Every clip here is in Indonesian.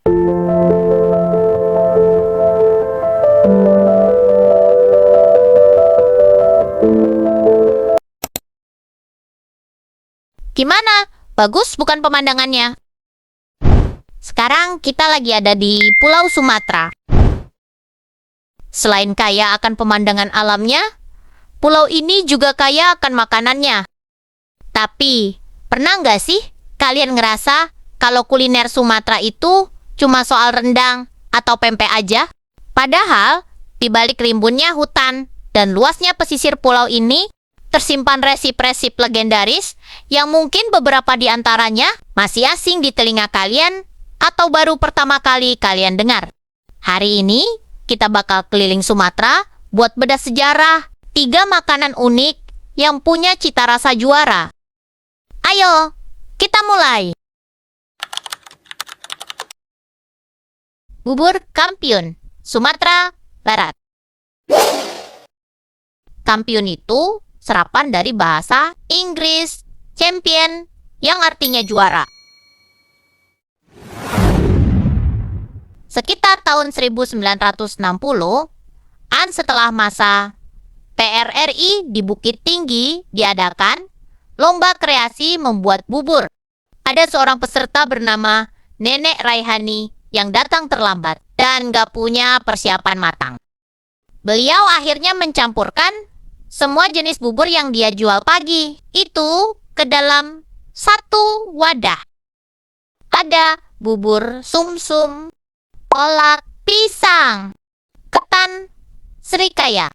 Gimana? Bagus bukan pemandangannya? Sekarang kita lagi ada di Pulau Sumatera. Selain kaya akan pemandangan alamnya, pulau ini juga kaya akan makanannya. Tapi, pernah nggak sih kalian ngerasa kalau kuliner Sumatera itu cuma soal rendang atau pempek aja? Padahal, di balik rimbunnya hutan dan luasnya pesisir pulau ini, tersimpan resip-resip legendaris yang mungkin beberapa di antaranya masih asing di telinga kalian atau baru pertama kali kalian dengar. Hari ini, kita bakal keliling Sumatera buat bedah sejarah 3 makanan unik yang punya cita rasa juara. Ayo, kita mulai! Bubur Kampiun, Sumatera Barat. Kampiun itu serapan dari bahasa Inggris champion yang artinya juara. Sekitar tahun 1960-an setelah masa PRRI di Bukit Tinggi diadakan lomba kreasi membuat bubur. Ada seorang peserta bernama Nenek Raihani yang datang terlambat dan gak punya persiapan matang. Beliau akhirnya mencampurkan semua jenis bubur yang dia jual pagi itu ke dalam satu wadah. Ada bubur sumsum, kolak, pisang, ketan, serikaya,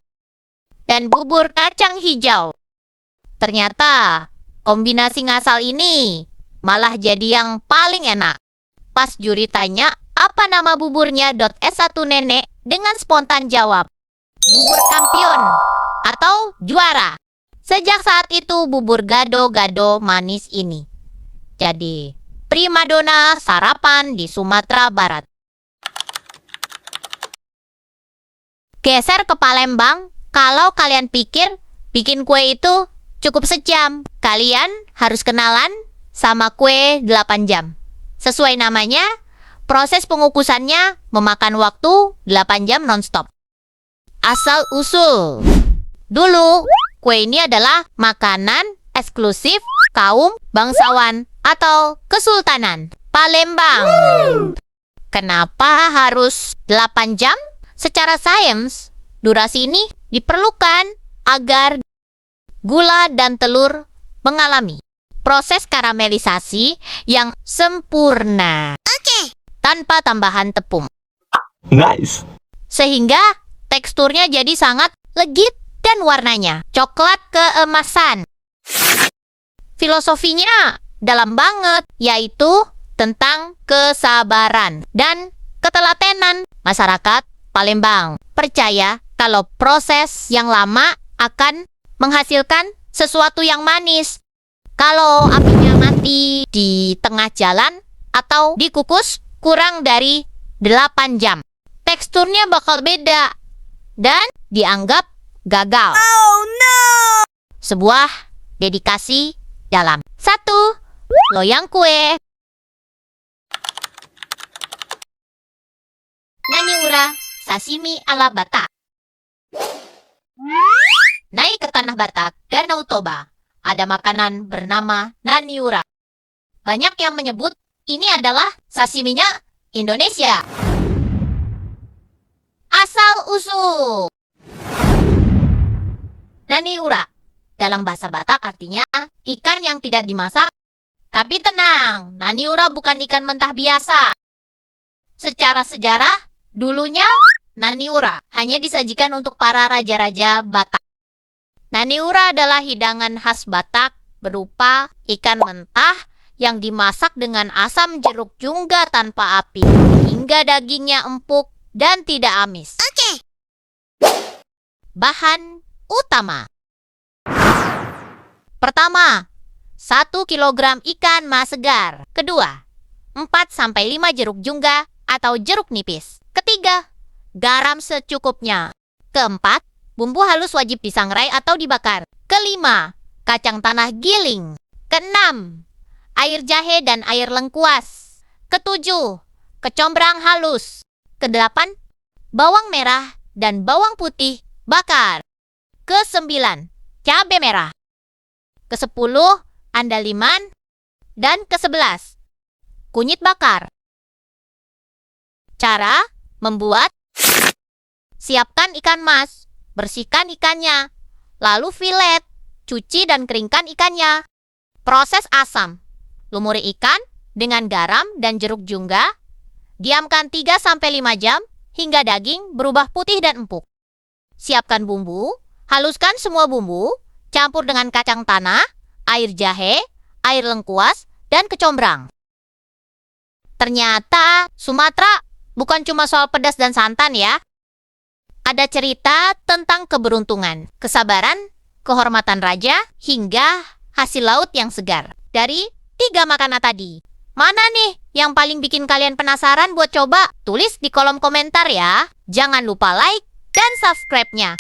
dan bubur kacang hijau. Ternyata kombinasi ngasal ini malah jadi yang paling enak. Pas juri tanya apa nama buburnya, S1 Nenek dengan spontan jawab, bubur Kampiun atau juara. Sejak saat itu bubur gado-gado manis ini jadi primadona sarapan di Sumatera Barat. Geser ke Palembang, kalau kalian pikir bikin kue itu cukup sejam, kalian harus kenalan sama kue 8 jam. Sesuai namanya, proses pengukusannya memakan waktu 8 jam nonstop. Asal-usul. Dulu, kue ini adalah makanan eksklusif kaum bangsawan atau kesultanan Palembang. Kenapa harus 8 jam? Secara sains, durasi ini diperlukan agar gula dan telur mengalami proses karamelisasi yang sempurna. Tanpa tambahan tepung. Nice. Sehingga teksturnya jadi sangat legit dan warnanya coklat keemasan. Filosofinya dalam banget, yaitu tentang kesabaran dan ketelatenan. Masyarakat Palembang percaya kalau proses yang lama akan menghasilkan sesuatu yang manis. Kalau apinya mati di tengah jalan atau dikukus kurang dari 8 jam, teksturnya bakal beda dan dianggap gagal. Oh no! Sebuah dedikasi dalam 1. Loyang kue. Naniura sashimi ala Batak. Naik ke tanah Batak, Danau Toba, ada makanan bernama naniura. Banyak yang menyebut ini adalah sashiminya Indonesia. Asal-usul. Naniura dalam bahasa Batak artinya ikan yang tidak dimasak. Tapi tenang, naniura bukan ikan mentah biasa. Secara sejarah, dulunya naniura hanya disajikan untuk para raja-raja Batak. Naniura adalah hidangan khas Batak berupa ikan mentah yang dimasak dengan asam jeruk jungga tanpa api, hingga dagingnya empuk dan tidak amis. Bahan utama. Pertama, 1 kilogram ikan mas segar. Kedua, 4-5 jeruk jungga atau jeruk nipis. Ketiga, garam secukupnya. Keempat, bumbu halus wajib disangrai atau dibakar. Kelima, kacang tanah giling. Keenam, air jahe dan air lengkuas. Ketujuh, kecombrang halus. Kedelapan, bawang merah dan bawang putih bakar. Kesembilan, cabai merah. Kesepuluh, andaliman. Dan kesebelas, kunyit bakar. Cara membuat: siapkan ikan mas, bersihkan ikannya, lalu filet, cuci dan keringkan ikannya. Proses asam: lumuri ikan dengan garam dan jeruk jungga. Diamkan 3-5 jam hingga daging berubah putih dan empuk. Siapkan bumbu, haluskan semua bumbu, campur dengan kacang tanah, air jahe, air lengkuas, dan kecombrang. Ternyata Sumatera bukan cuma soal pedas dan santan ya. Ada cerita tentang keberuntungan, kesabaran, kehormatan raja, hingga hasil laut yang segar. Dari 3 makanan tadi, mana nih yang paling bikin kalian penasaran buat coba? Tulis di kolom komentar ya. Jangan lupa like dan subscribe-nya.